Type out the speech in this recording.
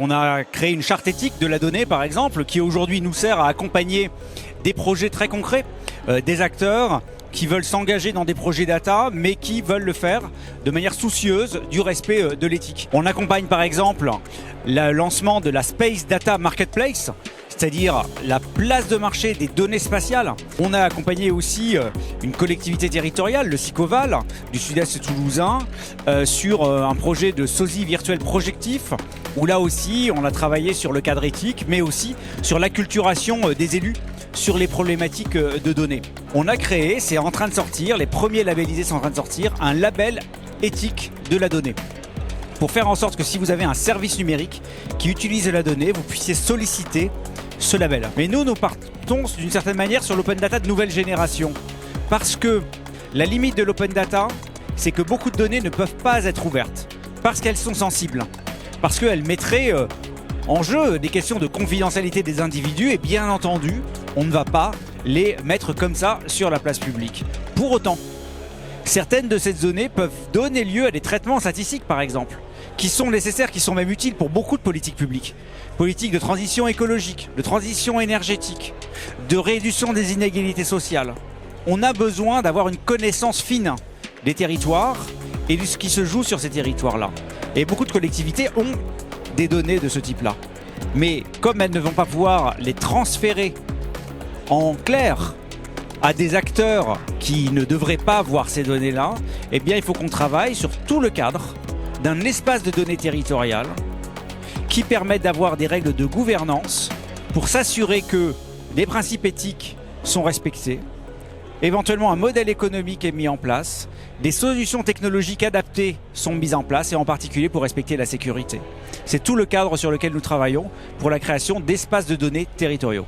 On a créé une charte éthique de la donnée, par exemple, qui aujourd'hui nous sert à accompagner des projets très concrets, des acteurs qui veulent s'engager dans des projets data, mais qui veulent le faire de manière soucieuse du respect de l'éthique. On accompagne par exemple le lancement de la Space Data Marketplace, c'est-à-dire la place de marché des données spatiales. On a accompagné aussi une collectivité territoriale, le Sicoval, du sud-est toulousain, sur un projet de sosie virtuel projectif, où là aussi on a travaillé sur le cadre éthique, mais aussi sur l'acculturation des élus sur les problématiques de données. On a créé, c'est en train de sortir, les premiers labellisés sont en train de sortir, un label éthique de la donnée, pour faire en sorte que si vous avez un service numérique qui utilise la donnée, vous puissiez solliciter ce label. Mais nous partons d'une certaine manière sur l'open data de nouvelle génération, parce que la limite de l'open data, c'est que beaucoup de données ne peuvent pas être ouvertes, parce qu'elles sont sensibles, parce qu'elles mettraient en jeu des questions de confidentialité des individus, et bien entendu, on ne va pas les mettre comme ça sur la place publique. Pour autant, certaines de ces données peuvent donner lieu à des traitements statistiques, par exemple, qui sont nécessaires, qui sont même utiles pour beaucoup de politiques publiques. Politiques de transition écologique, de transition énergétique, de réduction des inégalités sociales. On a besoin d'avoir une connaissance fine des territoires et de ce qui se joue sur ces territoires-là. Et beaucoup de collectivités ont des données de ce type-là. Mais comme elles ne vont pas pouvoir les transférer en clair à des acteurs qui ne devraient pas voir ces données-là, eh bien il faut qu'on travaille sur tout le cadre d'un espace de données territoriales qui permettent d'avoir des règles de gouvernance pour s'assurer que les principes éthiques sont respectés, éventuellement un modèle économique est mis en place, des solutions technologiques adaptées sont mises en place, et en particulier pour respecter la sécurité. C'est tout le cadre sur lequel nous travaillons pour la création d'espaces de données territoriaux.